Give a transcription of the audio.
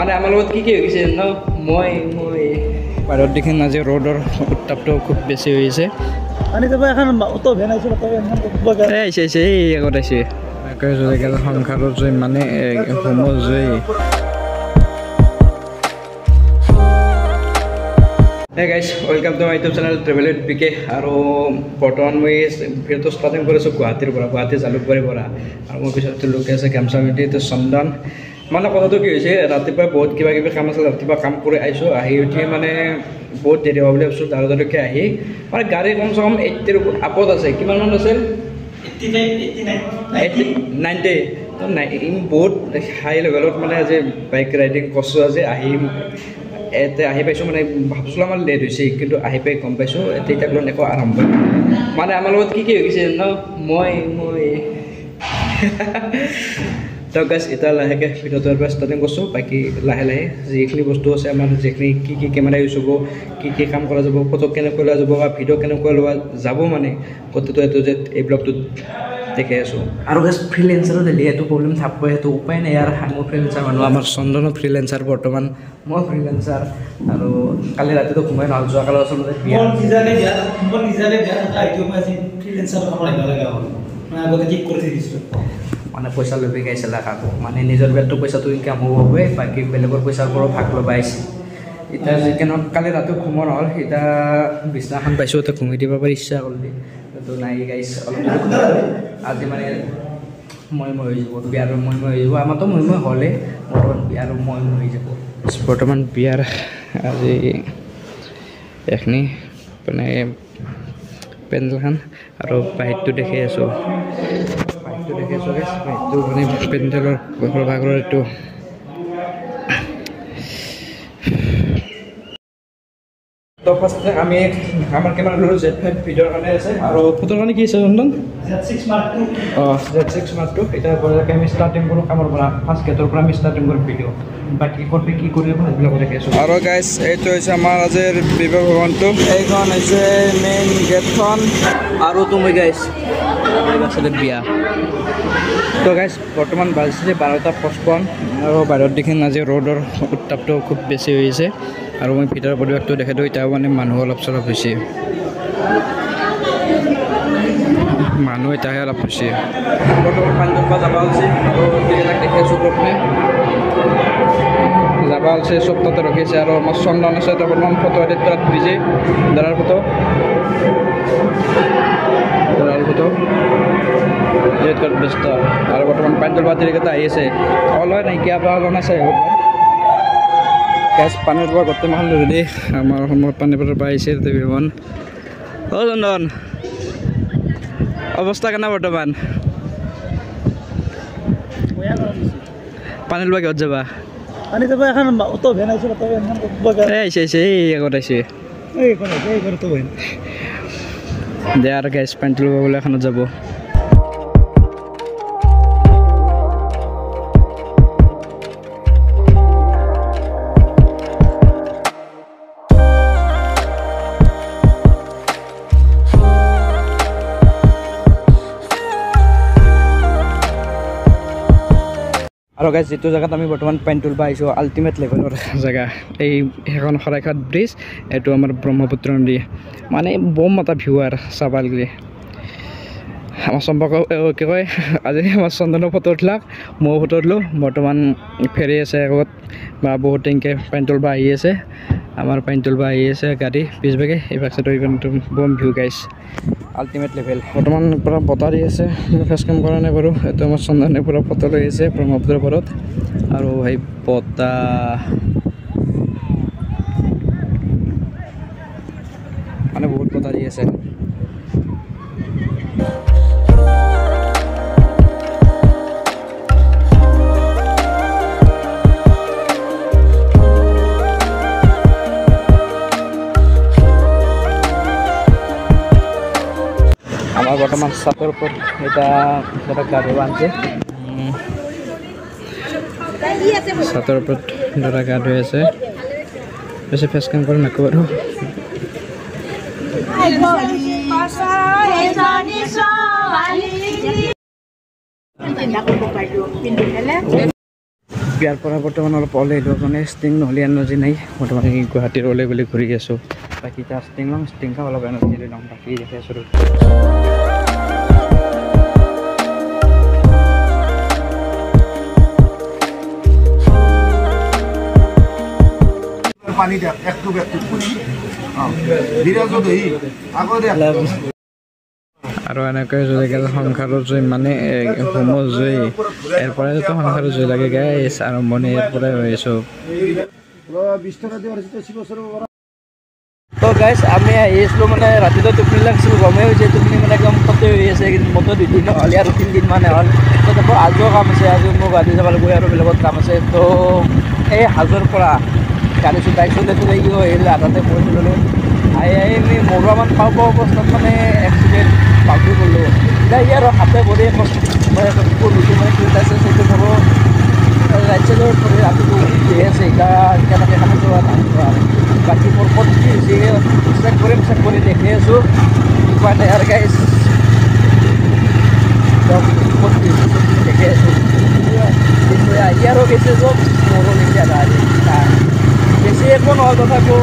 মানে আমাৰ লগত কি হৈ গৈছে ন মই বাহিৰত দেখি আজি ৰ'দৰ উত্তাপটো খুব বেছি হৈ আছে আহিছে এই আগত আহিছে সংসাৰৰ জুই মানে হোমৰ জুই Hey guys, welcome to my YouTube channel Travel with PK আৰু বৰ্তমান মই ভিডিঅ'টো ষ্টাৰ্টিং কৰিছোঁ গুৱাহাটীৰ পৰা গুৱাহাটী জালুকবাৰীৰ পৰা আৰু মোৰ পিছত লোক আছে কেমচামিটিটো চন্দন মানে কথাটো কি হৈছে ৰাতিপুৱা বহুত কিবা কিবি কাম আছিল ৰাতিপুৱা কাম কৰি আহিছোঁ আহি উঠি মানে বহুত দেৰি হ'ব বুলি ভাবিছোঁ দাদালৈকে আহি মানে গাড়ী কমচে কম 80ৰ আপত আছে কিমানমান আছিল 90 তো বহুত হাই লেভেলত মানে আজি বাইক ৰাইডিং কৰিছোঁ আজি এতে আহি পাইছোঁ মানে ভাবিছিলোঁ আমাৰ লেট হৈছে কিন্তু আহি পাই গম পাইছোঁ তেতিয়া লৈ একো আৰম্ভ মানে আমাৰ লগত কি হৈ গৈছে ন মই তো গাইছ এতিয়া লাহেকৈ ভিডিঅ'টোৰ পৰা ষ্টাৰ্টিং কৰিছোঁ বাকী লাহে লাহে যিখিনি বস্তু আছে আমাৰ যিখিনি কি কেমেৰা ইউজ হ'ব কি কাম কৰা যাব ফটো কেনেকৈ লোৱা যাব বা ভিডিঅ' কেনেকৈ লোৱা যাব মানে গোটেইটো এইটো যে এই ব্লগটোত দেখি আছোঁ আৰু গাইছ ফ্ৰিলেঞ্চাৰত দিলে সেইটো প্ৰব্লেম থাকবই সেইটো উপায় নাই আৰু মোৰ ফ্ৰিলেঞ্চাৰ মানুহ আমাৰ চন্দনৰ ফ্ৰিলেঞ্চাৰ বৰ্তমান মই ফ্ৰিলেঞ্চাৰ আৰু কালি ৰাতিটো ঘুমাই নহ'ল যোৱাকালি আচলতে মানে পইচা লৈ গাইছিলে কাকো মানে নিজৰ বেলটো পইচাটো ইনকাম হ'ব হবে বাকী বেলেগৰ পইচাৰ পৰা ভাগ ল'ব আহিছে এতিয়া যিকেনে কালি ৰাতি ঘুমোৱা নহ'ল এতিয়া বিছনাখন পাইছোঁ এতিয়া ঘুমাই দিব পাৰি ইচ্ছা কৰিলে তো নাই গাইছ অলপ আজি মানে মই হৈ যাব বিয়াৰ মই হৈ যাব আমাৰতো মই হ'লে বৰ্তমান বিয়াৰ মই হৈ যাব বৰ্তমান বিয়াৰ আজি এইখিনি মানে পেণ্ডেলখন আৰু বাহিৰটো দেখি আছোঁ বাহিৰটো মানে পেণ্ডেলৰ ভাগৰ এইটো তো ফাৰ্ষ্টে আমি আমাৰ কেমেৰা ল'লোঁ Z5 ভিডিঅ'ৰ কাৰণে আছে আৰু ফটোৰ কাৰণে কি আছে চন্দন Z6 Mark II Z6 Mark II এতিয়া বজাৰকৈ আমি ষ্টাৰ্টিং কৰোঁ কামৰ পৰা ফাৰ্ষ্ট গেটৰ পৰা আমি ষ্টাৰ্টিং কৰোঁ ভিডিঅ' বাকী ক'ৰপে কি কৰিব সেইবিলাক দেখি আছোঁ আৰু গাইছ এইটো হৈছে আমাৰ আজিৰ বিবাহ ভৱনটো এইখন হৈছে মেইন গেটখন আৰু তুমি গাইছ আছিলে বিয়া তো গাইছ বৰ্তমান বাজিছে 12:55 আৰু বাহিৰত দেখি আজি ৰ'দৰ উত্তাপটো খুব বেছি হৈ আছে আৰু মই ভিতৰৰ পৰিৱেশটো দেখি দিওঁ এতিয়া মানে মানুহ অলপ চলপ হৈছে মানুহ এতিয়াহে অলপ হৈছে বৰ্তমান পানীৰ পৰা যাব হৈছে আৰু এইবিলাক দেখি আছোঁ প্ৰথমে যাব হৈছে চব তাতে ৰখিছে আৰু আমাৰ চন্দন আছে তো বৰ্তমান ফটো এডিট কৰাত বিজি দাদাৰ ফটো এডিট কৰাত ব্যস্ত আৰু বৰ্তমান পানীৰ পৰা তিৰিকেইটা আহি আছে অল হয় নাইকিয়া পৰা অলপ আছে গাছ পানীৰ পৰা গোটেই মাখন ধৰি আমাৰ সময়ত পানীৰ পৰা পাইছে বিমান অ' চন্দন অৱস্থা কেনে বৰ্তমান পানীৰ পৰা কিহত যাবা আহিছে এই আগত আহিছে দে আৰু গাছ পানীটো ল'ব বোলে এখনত যাব আৰু গাইজ যিটো জেগাত আমি বৰ্তমান পানী তুলিব আহিছোঁ আল্টিমেট লেভেলৰ জেগা এই সেইখন শৰাইঘাট ব্ৰিজ এইটো আমাৰ ব্ৰহ্মপুত্ৰ নদী মানে বম এটা ভিউ আৰু চাব গ'লে আমাৰ সম্পৰ্ক কি কয় আজি আমাৰ চন্দনৰ ফটো উঠলাক ময়ো ফটো উঠলোঁ বৰ্তমান ফেৰি আছে আগত বা বহুত টেংকে পানী তুলিব আহি আছে আমাৰ পানী তুলিব আহি আছে গাড়ী পিছভাগে এই বাক্সাটো বম ভিউ গাইজ আল্টিমেট লেভেল বৰ্তমান পূৰা বতাহ দি আছে ফেচ কাম কৰা নাই বাৰু এইটো আমাৰ চন্দনে পূৰা ফটো লৈ আছে ব্ৰহ্মপুত্ৰৰ পাৰত আৰু সেই বতাহ মানে বহুত বতাহ দি আছে আমাৰ বৰ্তমান ছাতৰ ওপৰত এটা গাড়ী বান্ধছে ছাতৰ ওপৰত দাদা গা ধুই আছে বেছি ফেচ কাম কৰি নকওঁ আৰু বিয়াৰ পৰা বৰ্তমান অলপ ওলাই আহিলোঁ মানে ষ্টিং নহ'লে এনাৰ্জি নাই বৰ্তমান গুৱাহাটীৰ ওলাই বুলি ঘূৰি আছোঁ বাকী এতিয়া ষ্টিং ল'ম ষ্টিং খাওঁ অলপ এনাৰ্জি লৈ ল'ম বাকী দেখি আছোঁ পানী দিয়া একটু আৰু এনেকৈ জয় গেল সংসাৰৰ জয় মানে হোমৰ জয় ইয়াৰ পৰাইতো সংসাৰৰ জয় লাগে গাইছ আৰম্ভণি ইয়াৰ পৰাই হৈ আছোঁ তো গাইছ আমি আহি আছিলোঁ মানে ৰাতিটো টোপনি লাগিছিল গমেই হৈছে টোপনি মানে একদম সতে হৈ আছে মতো 2 দিন হ'ল আৰু 3 দিন মানে হ'ল তো তাৰপৰ আজিও কাম আছে আজি মোৰ গুৱাহাটী যাব লাগিব আৰু বেলেগত কাম আছে তো এই হাজোৰ পৰা গাড়ী বাইক চলাই চলাই কি আহিল আধাতে পৰি ল'লোঁ আহি আমি মৰুৱামান পাব অৱস্থাত মানে এক্সিডেণ্ট বাগৰি গ'লোঁ এতিয়া ইয়াৰ হাতে ভৰি কৰিছোঁ মানে কি আছে সেইটো মোৰো ৰাইট চাইডৰ ভৰি ৰাতিটো ধুই আছে এতিয়া কেনেকৈ খালি যোৱা নাই বাকী মোৰ ক'ত কি হৈছে চেক কৰি দেখি আছোঁ উপায় নাই আৰু গাইছ ক'ত কি হৈছে দেখি আছোঁ ইয়াৰো বেছি চব মোৰো নিচিনা বেছি একো নহয় তথাপিও